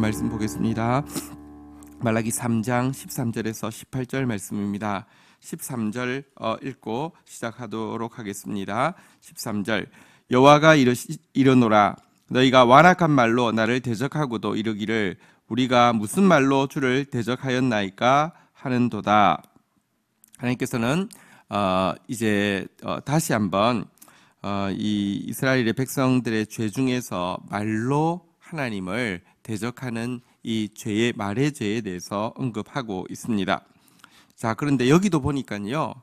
하나님 말씀 보겠습니다. 말라기 3장 13절에서 18절 말씀입니다. 13절 읽고 시작하도록 하겠습니다. 13절 여호와가 이르노라 너희가 완악한 말로 나를 대적하고도 이르기를 우리가 무슨 말로 주를 대적하였나이까 하는도다. 하나님께서는 이제 다시 한번 이 이스라엘의 백성들의 죄 중에서 말로 하나님을 대적하는 이 죄의 말의 죄에 대해서 언급하고 있습니다. 자, 그런데 여기도 보니까요,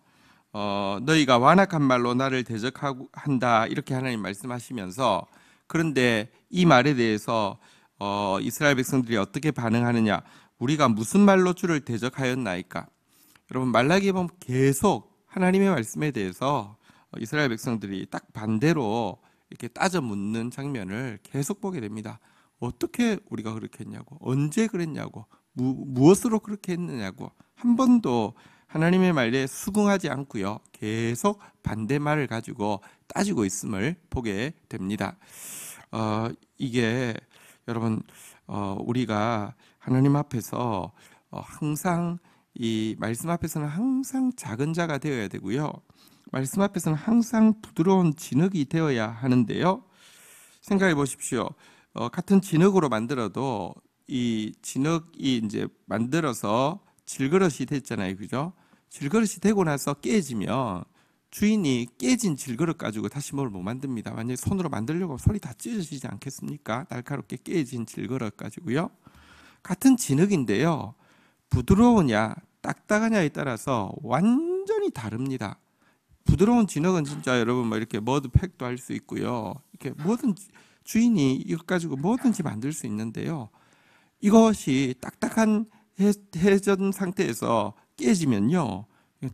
너희가 완악한 말로 나를 대적한다 이렇게 하나님 말씀하시면서, 그런데 이 말에 대해서 이스라엘 백성들이 어떻게 반응하느냐? 우리가 무슨 말로 주를 대적하였나이까? 여러분, 말라기에 보면 계속 하나님의 말씀에 대해서 이스라엘 백성들이 딱 반대로 이렇게 따져 묻는 장면을 계속 보게 됩니다. 어떻게 우리가 그렇게 했냐고, 언제 그랬냐고, 무엇으로 그렇게 했느냐고, 한 번도 하나님의 말에 수긍하지 않고요, 계속 반대말을 가지고 따지고 있음을 보게 됩니다. 이게 여러분, 우리가 하나님 앞에서 항상 이 말씀 앞에서는 항상 작은 자가 되어야 되고요, 말씀 앞에서는 항상 부드러운 진흙이 되어야 하는데요. 생각해 보십시오. 같은 진흙으로 만들어도 이 진흙이 이제 만들어서 질그릇이 됐잖아요, 그죠? 질그릇이 되고 나서 깨지면 주인이 깨진 질그릇 가지고 다시 뭘 못 만듭니다. 만약에 손으로 만들려고 손이 다 찢어지지 않겠습니까? 날카롭게 깨진 질그릇 가지고요. 같은 진흙인데요, 부드러우냐 딱딱하냐에 따라서 완전히 다릅니다. 부드러운 진흙은 진짜 여러분 뭐 이렇게 머드팩도 할 수 있고요, 이렇게 뭐든지 주인이 이것 가지고 뭐든지 만들 수 있는데요, 이것이 딱딱한 해전 상태에서 깨지면요,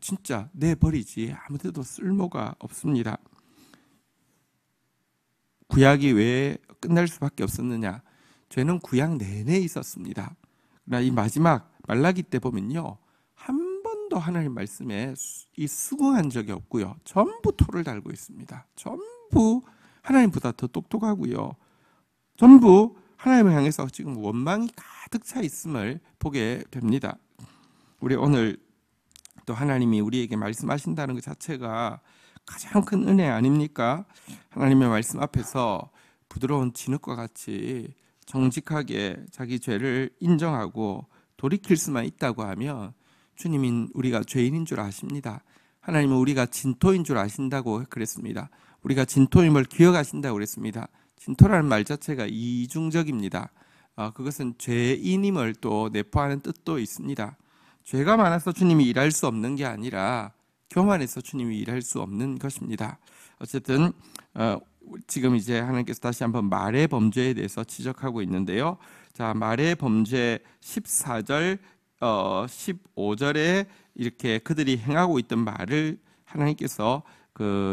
진짜 내버리지 아무 데도 쓸모가 없습니다. 구약이 왜 끝날 수밖에 없었느냐? 죄는 구약 내내 있었습니다. 그러나 이 마지막 말라기 때 보면요, 한 번도 하나님 말씀에 수긍한 적이 없고요, 전부 토를 달고 있습니다. 전부 하나님보다 더 똑똑하고요, 전부 하나님을 향해서 지금 원망이 가득 차 있음을 보게 됩니다. 우리 오늘 또 하나님이 우리에게 말씀하신다는 것 자체가 가장 큰 은혜 아닙니까? 하나님의 말씀 앞에서 부드러운 진흙과 같이 정직하게 자기 죄를 인정하고 돌이킬 수만 있다고 하면 주님인 우리가 죄인인 줄 아십니다. 하나님은 우리가 진토인 줄 아신다고 그랬습니다. 우리가 진토임을 기억하신다고 그랬습니다. 진토라는 말 자체가 이중적입니다. 그것은 죄인임을 또 내포하는 뜻도 있습니다. 죄가 많아서 주님이 일할 수 없는 게 아니라 교만해서 주님이 일할 수 없는 것입니다. 어쨌든 지금 이제 하나님께서 다시 한번 말의 범죄에 대해서 지적하고 있는데요. 자, 말의 범죄 14절, 15절에 이렇게 그들이 행하고 있던 말을 하나님께서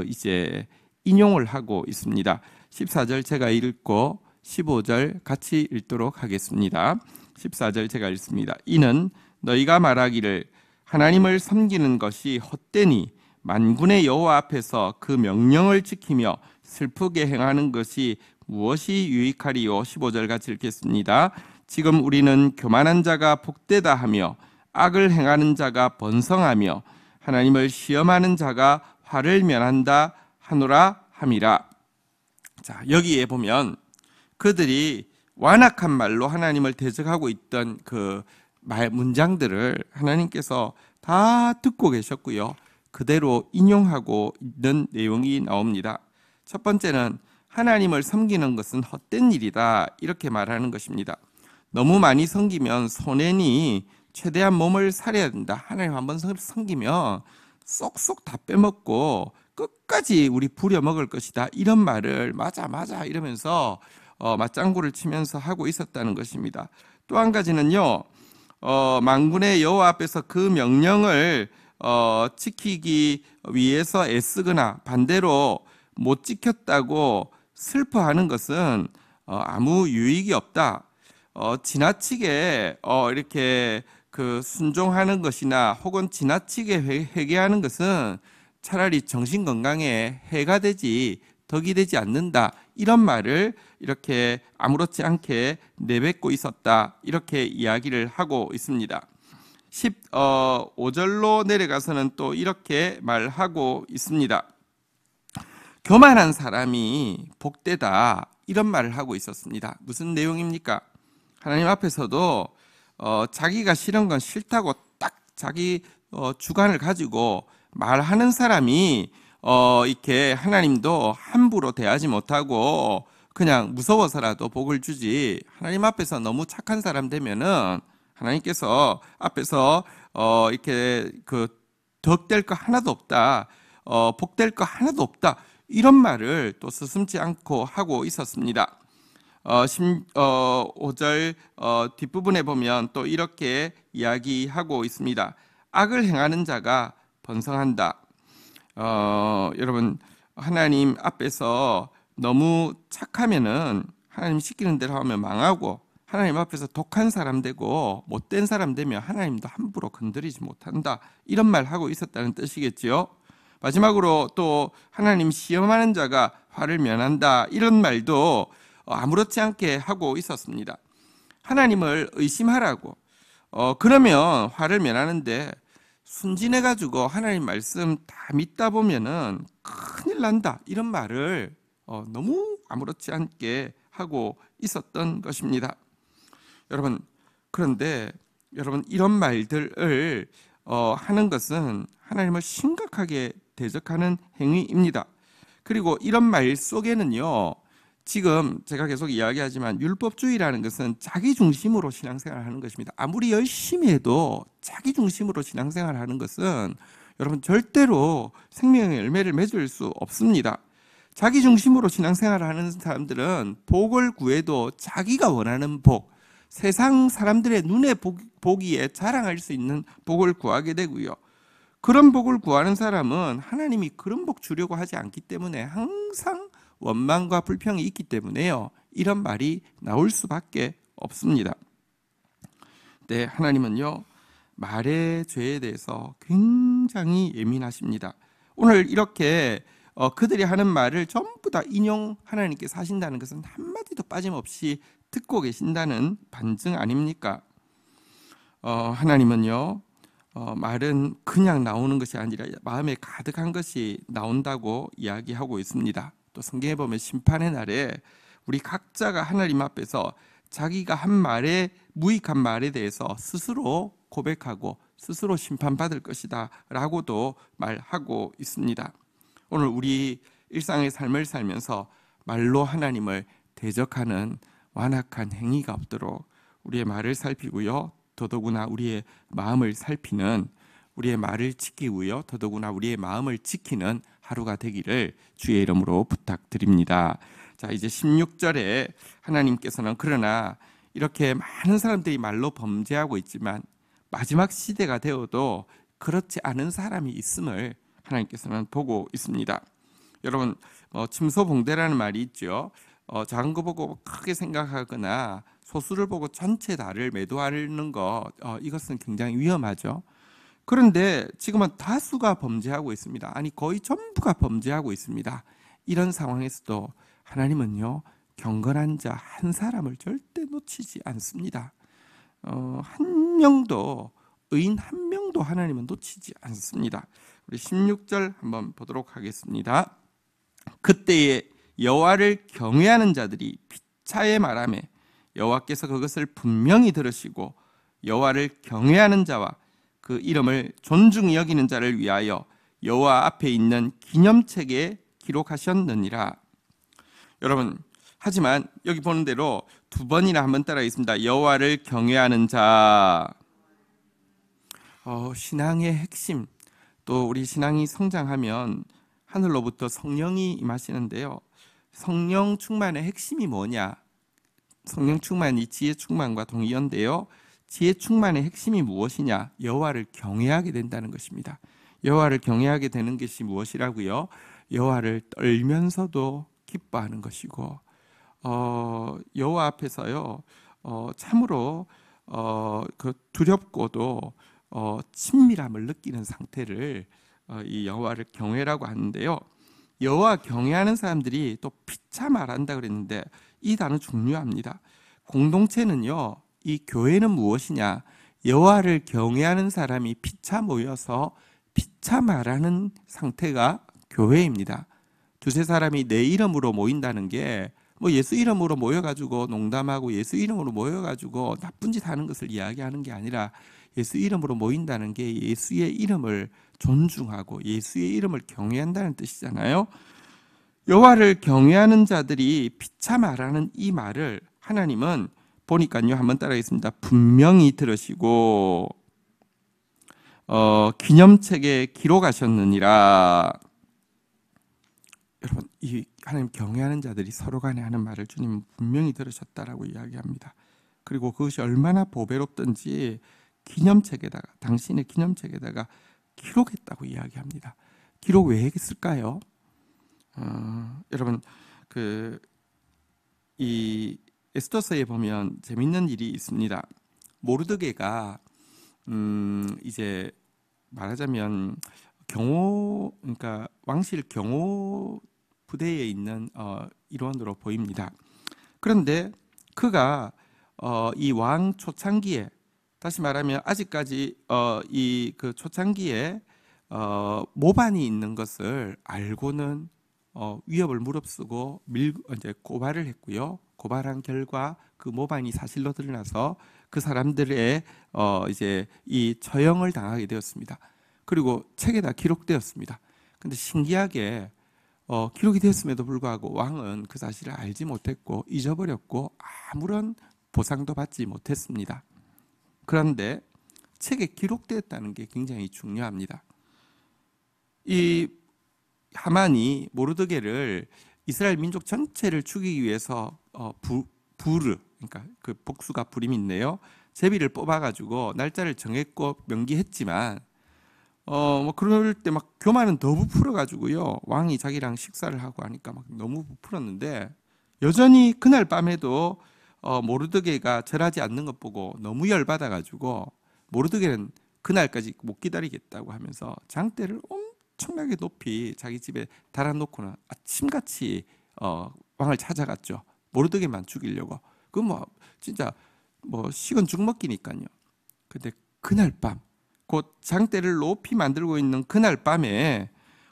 이제 인용을 하고 있습니다. 14절 제가 읽고 15절 같이 읽도록 하겠습니다. 14절 제가 읽습니다. 이는 너희가 말하기를 하나님을 섬기는 것이 헛되니 만군의 여호와 앞에서 그 명령을 지키며 슬프게 행하는 것이 무엇이 유익하리요? 15절 같이 읽겠습니다. 지금 우리는 교만한 자가 복되다 하며 악을 행하는 자가 번성하며 하나님을 시험하는 자가 화를 면한다 하노라 함이라. 자, 여기에 보면 그들이 완악한 말로 하나님을 대적하고 있던 그 문장들을 하나님께서 다 듣고 계셨고요, 그대로 인용하고 있는 내용이 나옵니다. 첫 번째는 하나님을 섬기는 것은 헛된 일이다 이렇게 말하는 것입니다. 너무 많이 섬기면 손해니 최대한 몸을 살려야 된다. 하나님 한번 섬기면 쏙쏙 다 빼먹고 끝까지 우리 부려먹을 것이다, 이런 말을 맞아 이러면서 맞장구를 치면서 하고 있었다는 것입니다. 또 한 가지는요, 만군의 여호와 앞에서 그 명령을 지키기 위해서 애쓰거나 반대로 못 지켰다고 슬퍼하는 것은 아무 유익이 없다. 지나치게 이렇게 순종하는 것이나 혹은 지나치게 회개하는 것은 차라리 정신건강에 해가 되지 덕이 되지 않는다, 이런 말을 이렇게 아무렇지 않게 내뱉고 있었다. 이렇게 이야기를 하고 있습니다. 15절로 내려가서는 또 이렇게 말하고 있습니다. 교만한 사람이 복되다. 이런 말을 하고 있었습니다. 무슨 내용입니까? 하나님 앞에서도 자기가 싫은 건 싫다고 딱 자기 주관을 가지고 말하는 사람이 이렇게 하나님도 함부로 대하지 못하고 그냥 무서워서라도 복을 주지, 하나님 앞에서 너무 착한 사람 되면은 하나님께서 앞에서 이렇게 그 덕될 거 하나도 없다, 복될 거 하나도 없다, 이런 말을 또 서슴지 않고 하고 있었습니다. 5절 뒷부분에 보면 또 이렇게 이야기하고 있습니다. 악을 행하는 자가 번성한다. 여러분, 하나님 앞에서 너무 착하면은 하나님 시키는 대로 하면 망하고, 하나님 앞에서 독한 사람 되고 못된 사람 되면 하나님도 함부로 건드리지 못한다. 이런 말 하고 있었다는 뜻이겠지요. 마지막으로 또 하나님 시험하는 자가 화를 면한다. 이런 말도 아무렇지 않게 하고 있었습니다. 하나님을 의심하라고. 그러면 화를 면하는데 순진해가지고 하나님 말씀 다 믿다 보면은 큰일 난다. 이런 말을 너무 아무렇지 않게 하고 있었던 것입니다. 여러분, 그런데 여러분, 이런 말들을 하는 것은 하나님을 심각하게 대적하는 행위입니다. 그리고 이런 말 속에는요, 지금 제가 계속 이야기하지만 율법주의라는 것은 자기 중심으로 신앙생활을 하는 것입니다. 아무리 열심히 해도 자기 중심으로 신앙생활을 하는 것은 여러분 절대로 생명의 열매를 맺을 수 없습니다. 자기 중심으로 신앙생활을 하는 사람들은 복을 구해도 자기가 원하는 복, 세상 사람들의 눈에 보기에 자랑할 수 있는 복을 구하게 되고요. 그런 복을 구하는 사람은 하나님이 그런 복 주려고 하지 않기 때문에 항상 원망과 불평이 있기 때문에요, 이런 말이 나올 수밖에 없습니다. 네, 하나님은요, 말의 죄에 대해서 굉장히 예민하십니다. 오늘 이렇게 그들이 하는 말을 전부 다 인용 하나님께서 하신다는 것은 한마디도 빠짐없이 듣고 계신다는 반증 아닙니까? 하나님은요, 말은 그냥 나오는 것이 아니라 마음에 가득한 것이 나온다고 이야기하고 있습니다. 또 성경에 보면 심판의 날에 우리 각자가 하나님 앞에서 자기가 한 말에, 무익한 말에 대해서 스스로 고백하고 스스로 심판받을 것이다 라고도 말하고 있습니다. 오늘 우리 일상의 삶을 살면서 말로 하나님을 대적하는 완악한 행위가 없도록 우리의 말을 살피고요, 더더구나 우리의 마음을 살피는, 우리의 말을 지키고요, 더더구나 우리의 마음을 지키는 하루가 되기를 주의 이름으로 부탁드립니다. 자, 이제 16절에 하나님께서는 그러나 이렇게 많은 사람들이 말로 범죄하고 있지만 마지막 시대가 되어도 그렇지 않은 사람이 있음을 하나님께서는 보고 있습니다. 여러분, 침소봉대라는 말이 있죠. 작은 거 보고 크게 생각하거나 소수를 보고 전체 다를 매도하는 것, 이것은 굉장히 위험하죠. 그런데 지금은 다수가 범죄하고 있습니다. 아니, 거의 전부가 범죄하고 있습니다. 이런 상황에서도 하나님은요, 경건한 자 한 사람을 절대 놓치지 않습니다. 한 명도, 의인 한 명도 하나님은 놓치지 않습니다. 우리 16절 한번 보도록 하겠습니다. 그때에 여호와를 경외하는 자들이 피차에 말하매 여호와께서 그것을 분명히 들으시고 여호와를 경외하는 자와 그 이름을 존중히 여기는 자를 위하여 여호와 앞에 있는 기념책에 기록하셨느니라. 여러분, 하지만 여기 보는 대로 두 번이나 한번 따라하겠습니다. 여호와를 경외하는 자. 신앙의 핵심, 또 우리 신앙이 성장하면 하늘로부터 성령이 임하시는데요, 성령 충만의 핵심이 뭐냐? 성령 충만이 지혜 충만과 동의어인데요, 지혜 충만의 핵심이 무엇이냐? 여호와를 경외하게 된다는 것입니다. 여호와를 경외하게 되는 것이 무엇이라고요? 여호와를 떨면서도 기뻐하는 것이고, 여호와 앞에서요, 참으로 그 두렵고도 친밀함을 느끼는 상태를 이 여호와를 경외라고 하는데요. 여호와 경외하는 사람들이 또 피차 말한다 그랬는데 이 단어 중요합니다. 공동체는요, 이 교회는 무엇이냐? 여호와를 경외하는 사람이 피차 모여서 피차 말하는 상태가 교회입니다. 두세 사람이 내 이름으로 모인다는 게 뭐 예수 이름으로 모여가지고 농담하고 예수 이름으로 모여가지고 나쁜 짓 하는 것을 이야기하는 게 아니라 예수 이름으로 모인다는 게 예수의 이름을 존중하고 예수의 이름을 경외한다는 뜻이잖아요. 여호와를 경외하는 자들이 피차 말하는 이 말을 하나님은 보니까요, 한번 따라하겠습니다. 분명히 들으시고 기념책에 기록하셨느니라. 여러분, 이 하나님 경외하는 자들이 서로 간에 하는 말을 주님은 분명히 들으셨다라고 이야기합니다. 그리고 그것이 얼마나 보배롭든지 기념책에다가, 당신의 기념책에다가 기록했다고 이야기합니다. 기록 왜 했을까요? 여러분, 이 에스더서에 보면 재밌는 일이 있습니다. 모르드게가 이제 말하자면 그러니까 왕실 경호 부대에 있는 일원으로 보입니다. 그런데 그가 이 왕 초창기에, 다시 말하면 아직까지 이 그 초창기에 모반이 있는 것을 알고는 위협을 무릅쓰고 이제 고발을 했고요. 고발한 결과 그 모반이 사실로 드러나서 그 사람들의 이제 이 처형을 당하게 되었습니다. 그리고 책에다 기록되었습니다. 근데 신기하게 기록이 되었음에도 불구하고 왕은 그 사실을 알지 못했고 잊어버렸고 아무런 보상도 받지 못했습니다. 그런데 책에 기록되었다는 게 굉장히 중요합니다. 이 하만이 모르드게를 이스라엘 민족 전체를 죽이기 위해서 부르, 그러니까 그 복수가 불임인데요, 제비를 뽑아가지고 날짜를 정했고 명기했지만 뭐 그럴 때 막 교만은 더 부풀어가지고요, 왕이 자기랑 식사를 하고 하니까 막 너무 부풀었는데 여전히 그날 밤에도 모르드게가 절하지 않는 것 보고 너무 열받아가지고 모르드게는 그날까지 못 기다리겠다고 하면서 장대를 엄청나게 높이 자기 집에 달아놓고는 아침같이 왕을 찾아갔죠. 모르드게만 죽이려고. 그 뭐 진짜 뭐 식은 죽 먹기니까요. 근데 그날 밤, 곧 장대를 높이 만들고 있는 그날 밤에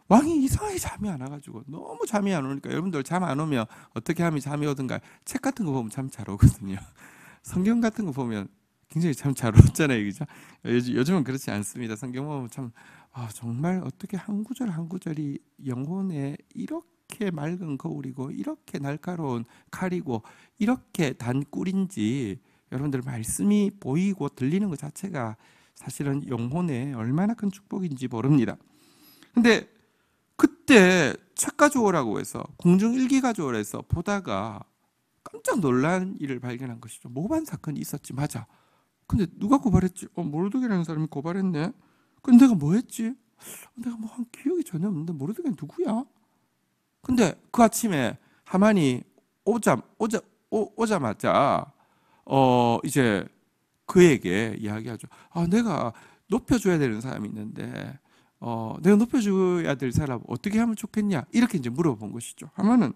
왕이 이상하게 잠이 안 와가지고, 너무 잠이 안 오니까, 여러분들 잠 안 오면 어떻게 하면 잠이 오든가, 책 같은 거 보면 참 잘 오거든요. 성경 같은 거 보면 굉장히 참 잘 오잖아요, 그죠? 요즘은 그렇지 않습니다. 성경 보면 참 정말 어떻게 한 구절 한 구절이 영혼에 이렇게 맑은 거울이고 이렇게 날카로운 칼이고 이렇게 단 꿀인지, 여러분들 말씀이 보이고 들리는 것 자체가 사실은 영혼에 얼마나 큰 축복인지 모릅니다. 근데 그때 책 가져오라고 해서, 공중일기 가져오라 해서 보다가 깜짝 놀란 일을 발견한 것이죠. 모반 사건이 있었지, 맞아. 근데 누가 고발했지? 모르드게라는 사람이 고발했네. 근데 내가 뭐 했지? 내가 뭐 한 기억이 전혀 없는데 모르드게 누구야? 근데 그 아침에 하만이 오자마자 이제 그에게 이야기하죠. 내가 높여줘야 되는 사람이 있는데 내가 높여줘야 될 사람 어떻게 하면 좋겠냐, 이렇게 이제 물어본 것이죠. 하만은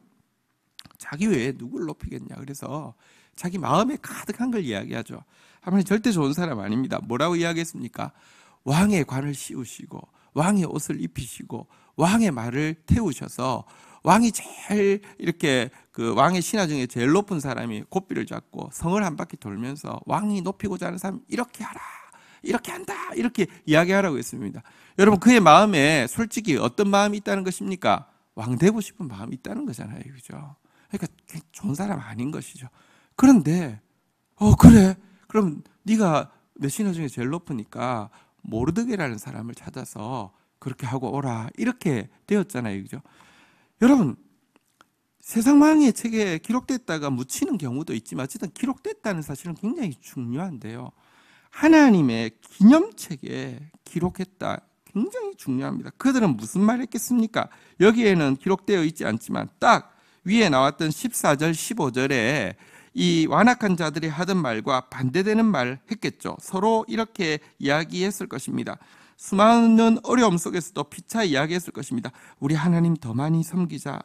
자기 외에 누굴 높이겠냐, 그래서 자기 마음에 가득한 걸 이야기하죠. 하만이 절대 좋은 사람 아닙니다. 뭐라고 이야기했습니까? 왕의 관을 씌우시고 왕의 옷을 입히시고 왕의 말을 태우셔서 왕이 제일 이렇게 그 왕의 신하 중에 제일 높은 사람이 고삐를 잡고 성을 한 바퀴 돌면서 왕이 높이고자 하는 사람 이렇게 하라, 이렇게 한다, 이렇게 이야기하라고 했습니다. 여러분, 그의 마음에 솔직히 어떤 마음이 있다는 것입니까? 왕 되고 싶은 마음이 있다는 거잖아요, 그죠? 그러니까 좋은 사람 아닌 것이죠. 그런데 그래, 그럼 네가 내 신하 중에 제일 높으니까 모르드게라는 사람을 찾아서 그렇게 하고 오라, 이렇게 되었잖아요, 그죠? 여러분, 세상망의 책에 기록됐다가 묻히는 경우도 있지만 어쨌든 기록됐다는 사실은 굉장히 중요한데요, 하나님의 기념책에 기록했다, 굉장히 중요합니다. 그들은 무슨 말 했겠습니까? 여기에는 기록되어 있지 않지만 딱 위에 나왔던 14절 15절에 이 완악한 자들이 하던 말과 반대되는 말 했겠죠. 서로 이렇게 이야기했을 것입니다. 수많은 어려움 속에서도 피차 이야기했을 것입니다. 우리 하나님 더 많이 섬기자.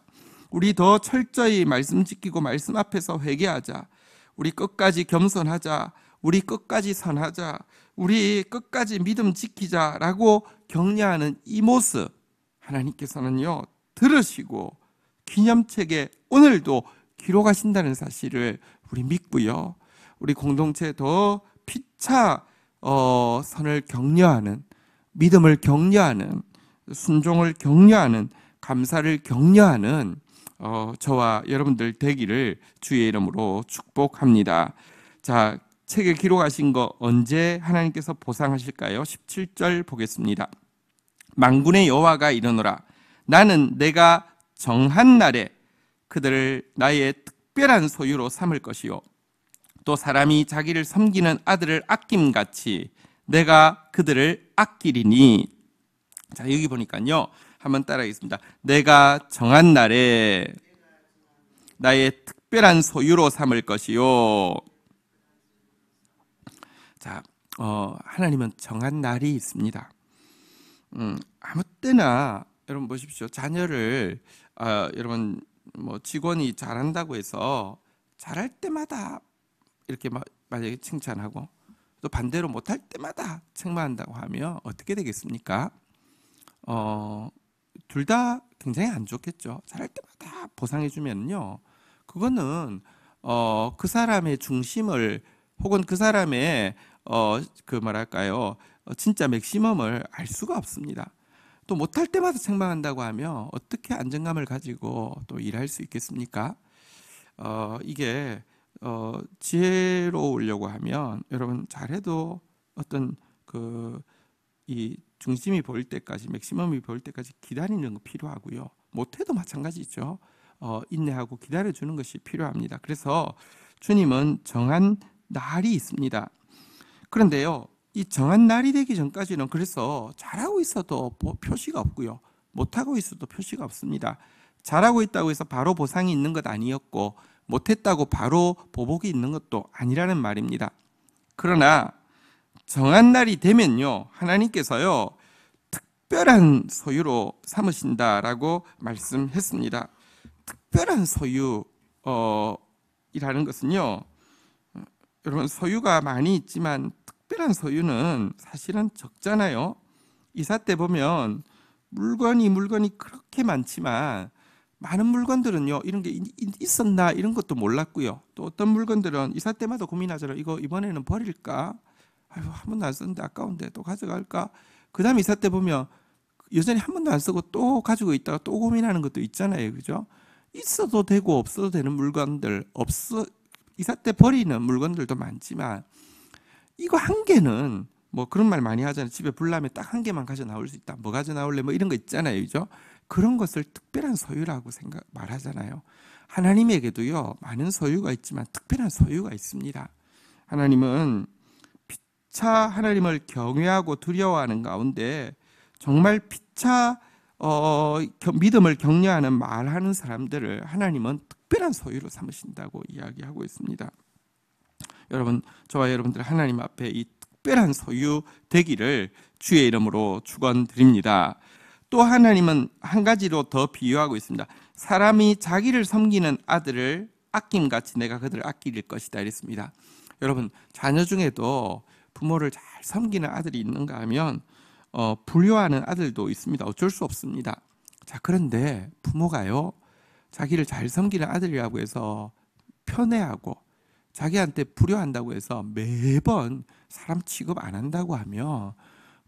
우리 더 철저히 말씀 지키고 말씀 앞에서 회개하자. 우리 끝까지 겸손하자. 우리 끝까지 선하자. 우리 끝까지 믿음 지키자라고 격려하는 이 모습, 하나님께서는요 들으시고 기념책에 오늘도 기록하신다는 사실을 우리 믿고요. 우리 공동체 더 피차 선을 격려하는, 믿음을 격려하는, 순종을 격려하는, 감사를 격려하는 저와 여러분들 되기를 주의 이름으로 축복합니다. 자, 책에 기록하신 거 언제 하나님께서 보상하실까요? 17절 보겠습니다. 만군의 여호와가 이르노라. 나는 내가 정한 날에 그들을 나의 특별한 소유로 삼을 것이요, 또 사람이 자기를 섬기는 아들을 아낌같이 내가 그들을 아끼리니. 자, 여기 보니까요 한번 따라하겠습니다. 내가 정한 날에 나의 특별한 소유로 삼을 것이요. 자, 하나님은 정한 날이 있습니다. 아무 때나 여러분 보십시오. 자녀를 여러분 뭐 직원이 잘한다고 해서 잘할 때마다 이렇게 만약에 칭찬하고 또 반대로 못할 때마다 책망한다고 하면 어떻게 되겠습니까? 둘 다 굉장히 안 좋겠죠. 잘할 때마다 보상해 주면요, 그거는 그 사람의 중심을 혹은 그 사람의 그 뭐랄까요, 진짜 맥시멈을 알 수가 없습니다. 또 못할 때마다 책망한다고 하면 어떻게 안정감을 가지고 또 일할 수 있겠습니까? 이게 지혜로우려고 하면 여러분 잘해도 어떤 이 중심이 보일 때까지, 맥시멈이 보일 때까지 기다리는 거 필요하고요. 못해도 마찬가지죠. 인내하고 기다려주는 것이 필요합니다. 그래서 주님은 정한 날이 있습니다. 그런데요, 이 정한 날이 되기 전까지는 그래서 잘하고 있어도 표시가 없고요, 못하고 있어도 표시가 없습니다. 잘하고 있다고 해서 바로 보상이 있는 것 아니었고, 못했다고 바로 보복이 있는 것도 아니라는 말입니다. 그러나 정한 날이 되면요, 하나님께서요 특별한 소유로 삼으신다라고 말씀했습니다. 특별한 소유이라는 것은요, 여러분 소유가 많이 있지만 특별한 소유는 사실은 적잖아요. 이사 때 보면 물건이 그렇게 많지만 많은 물건들은요 이런 게 있었나 이런 것도 몰랐고요. 또 어떤 물건들은 이사 때마다 고민하잖아요. 이거 이번에는 버릴까? 아유, 한 번도 안 썼는데 아까운데 또 가져갈까? 그 다음 이사 때 보면 여전히 한 번도 안 쓰고 또 가지고 있다가 또 고민하는 것도 있잖아요. 그죠? 있어도 되고 없어도 되는 물건들, 이사 때 버리는 물건들도 많지만 이거 한 개는 뭐 그런 말 많이 하잖아요. 집에 불 나면 딱 한 개만 가져 나올 수 있다. 뭐 가져 나올래? 뭐 이런 거 있잖아요. 그죠? 그런 것을 특별한 소유라고 말하잖아요. 하나님에게도요 많은 소유가 있지만 특별한 소유가 있습니다. 하나님은 피차 하나님을 경외하고 두려워하는 가운데 정말 피차 믿음을 격려하는 말하는 사람들을 하나님은 특별한 소유로 삼으신다고 이야기하고 있습니다. 여러분, 저와 여러분들 하나님 앞에 이 특별한 소유 되기를 주의 이름으로 축원드립니다. 또 하나님은 한 가지로 더 비유하고 있습니다. 사람이 자기를 섬기는 아들을 아낌같이 내가 그들을 아낄 것이다 이랬습니다. 여러분, 자녀 중에도 부모를 잘 섬기는 아들이 있는가 하면 불효하는 아들도 있습니다. 어쩔 수 없습니다. 자, 그런데 부모가요 자기를 잘 섬기는 아들이라고 해서 편애하고 자기한테 불효한다고 해서 매번 사람 취급 안 한다고 하면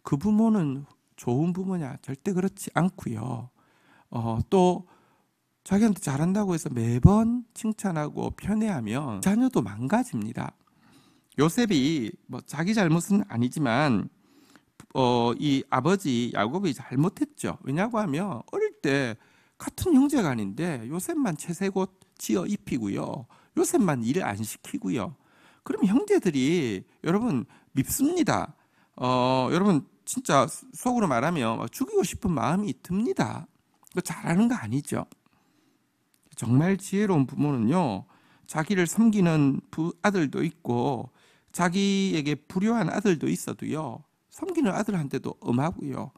그 부모는 좋은 부모냐? 절대 그렇지 않고요. 또 자기한테 잘한다고 해서 매번 칭찬하고 편애하면 자녀도 망가집니다. 요셉이 뭐 자기 잘못은 아니지만 이 아버지 야곱이 잘못했죠. 왜냐고 하면 어릴 때 같은 형제가 아닌데 요셉만 채색옷 지어 입히고요, 요셉만 일을 안 시키고요. 그럼 형제들이 여러분 밉습니다. 여러분 진짜 속으로 말하면 죽이고 싶은 마음이 듭니다. 이거 잘하는 거 아니죠. 정말 지혜로운 부모는요 자기를 섬기는 아들도 있고 자기에게 불효한 아들도 있어도요, 섬기는 아들한테도 엄하고요,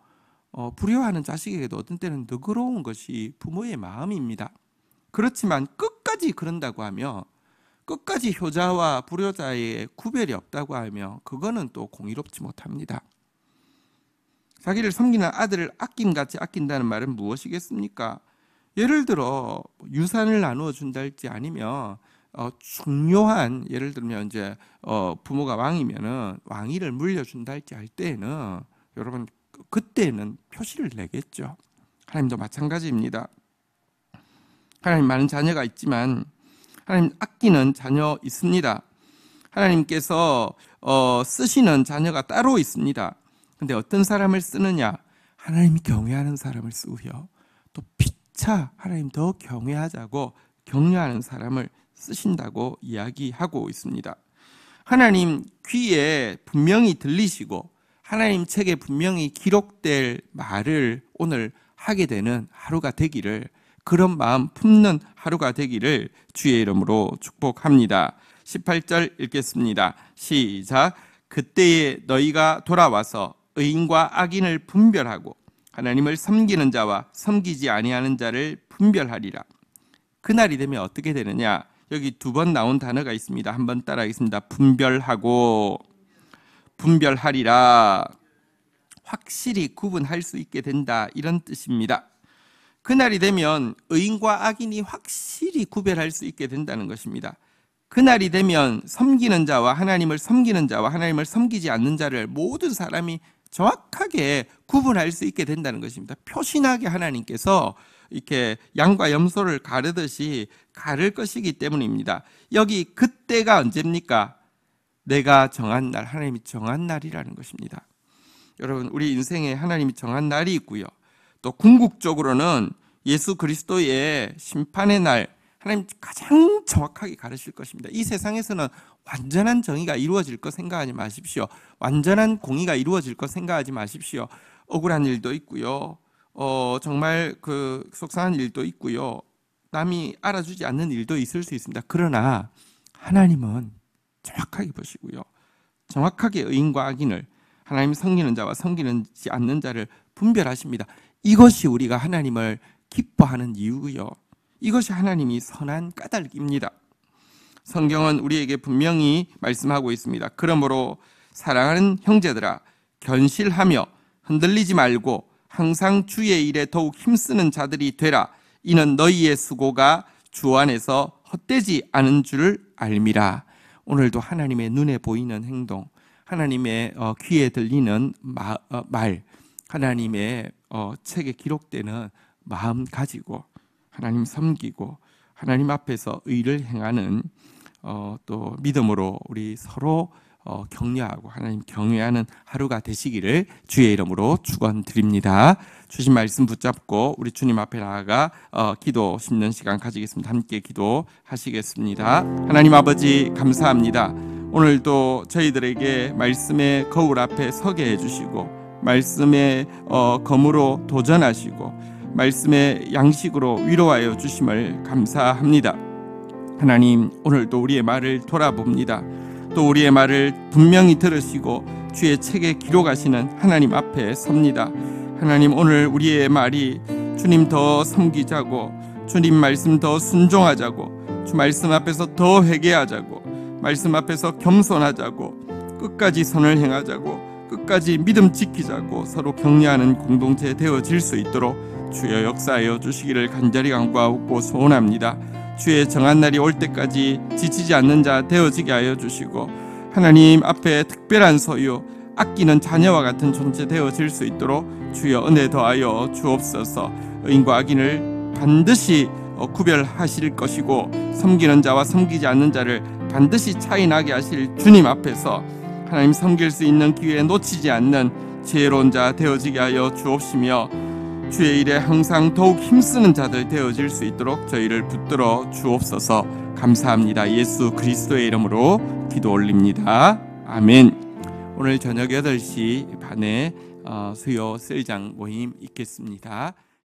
불효하는 자식에게도 어떤 때는 너그러운 것이 부모의 마음입니다. 그렇지만 끝까지 그런다고 하며, 끝까지 효자와 불효자의 구별이 없다고 하며, 그거는 또 공의롭지 못합니다. 자기를 섬기는 아들을 아낌같이 아낀다는 말은 무엇이겠습니까? 예를 들어 유산을 나누어 준다 할지, 아니면 중요한, 예를 들면 이제 부모가 왕이면은 왕위를 물려준다 할지 할 때에는 여러분 그때는 표시를 내겠죠. 하나님도 마찬가지입니다. 하나님 많은 자녀가 있지만 하나님 아끼는 자녀 있습니다. 하나님께서 쓰시는 자녀가 따로 있습니다. 근데 어떤 사람을 쓰느냐? 하나님이 경외하는 사람을 쓰고요, 또 피차 하나님 더 경외하자고 격려하는 사람을 쓰신다고 이야기하고 있습니다. 하나님 귀에 분명히 들리시고 하나님 책에 분명히 기록될 말을 오늘 하게 되는 하루가 되기를, 그런 마음 품는 하루가 되기를 주의 이름으로 축복합니다. 18절 읽겠습니다. 시작. 그때에 너희가 돌아와서 의인과 악인을 분별하고 하나님을 섬기는 자와 섬기지 아니하는 자를 분별하리라. 그날이 되면 어떻게 되느냐? 여기 두 번 나온 단어가 있습니다. 한번 따라하겠습니다. 분별하고 분별하리라. 확실히 구분할 수 있게 된다, 이런 뜻입니다. 그날이 되면 의인과 악인이 확실히 구별할 수 있게 된다는 것입니다. 그날이 되면 섬기는 자와 하나님을 섬기는 자와 하나님을 섬기지 않는 자를 모든 사람이 정확하게 구분할 수 있게 된다는 것입니다. 표신하게 하나님께서 이렇게 양과 염소를 가르듯이 가를 것이기 때문입니다. 여기 그때가 언제입니까? 내가 정한 날, 하나님이 정한 날이라는 것입니다. 여러분, 우리 인생에 하나님이 정한 날이 있고요, 또 궁극적으로는 예수 그리스도의 심판의 날, 하나님 가장 정확하게 가르칠 것입니다. 이 세상에서는 완전한 정의가 이루어질 것 생각하지 마십시오. 완전한 공의가 이루어질 것 생각하지 마십시오. 억울한 일도 있고요, 정말 그 속상한 일도 있고요, 남이 알아주지 않는 일도 있을 수 있습니다. 그러나 하나님은 정확하게 보시고요, 정확하게 의인과 악인을, 하나님 섬기는 자와 섬기지 않는 자를 분별하십니다. 이것이 우리가 하나님을 기뻐하는 이유고요, 이것이 하나님이 선한 까닭입니다. 성경은 우리에게 분명히 말씀하고 있습니다. 그러므로 사랑하는 형제들아, 견실하며 흔들리지 말고 항상 주의 일에 더욱 힘쓰는 자들이 되라. 이는 너희의 수고가 주 안에서 헛되지 않은 줄을 알미라. 오늘도 하나님의 눈에 보이는 행동, 하나님의 귀에 들리는 말, 하나님의 책에 기록되는 마음 가지고 하나님 섬기고 하나님 앞에서 의를 행하는 또 믿음으로 우리 서로 격려하고 하나님 경외하는 하루가 되시기를 주의 이름으로 축원드립니다. 주신 말씀 붙잡고 우리 주님 앞에 나아가 기도 심는 시간 가지겠습니다. 함께 기도하시겠습니다. 하나님 아버지, 감사합니다. 오늘도 저희들에게 말씀의 거울 앞에 서게 해주시고 말씀의 검으로 도전하시고 말씀의 양식으로 위로하여 주심을 감사합니다. 하나님, 오늘도 우리의 말을 돌아봅니다. 또 우리의 말을 분명히 들으시고 주의 책에 기록하시는 하나님 앞에 섭니다. 하나님, 오늘 우리의 말이 주님 더 섬기자고, 주님 말씀 더 순종하자고, 주 말씀 앞에서 더 회개하자고, 말씀 앞에서 겸손하자고, 끝까지 선을 행하자고, 끝까지 믿음 지키자고 서로 격려하는 공동체 되어질 수 있도록 주여 역사하여 주시기를 간절히 간구하고 소원합니다. 주의 정한 날이 올 때까지 지치지 않는 자 되어지게 하여 주시고 하나님 앞에 특별한 소유, 아끼는 자녀와 같은 존재 되어질 수 있도록 주여 은혜 더하여 주옵소서. 의인과 악인을 반드시 구별하실 것이고 섬기는 자와 섬기지 않는 자를 반드시 차이 나게 하실 주님 앞에서 하나님 섬길 수 있는 기회에 놓치지 않는 지혜로운 자 되어지게 하여 주옵시며 주의 일에 항상 더욱 힘쓰는 자들 되어질 수 있도록 저희를 붙들어 주옵소서. 감사합니다. 예수 그리스도의 이름으로 기도 올립니다. 아멘. 오늘 저녁 8시 반에 수요 셀장 모임 있겠습니다.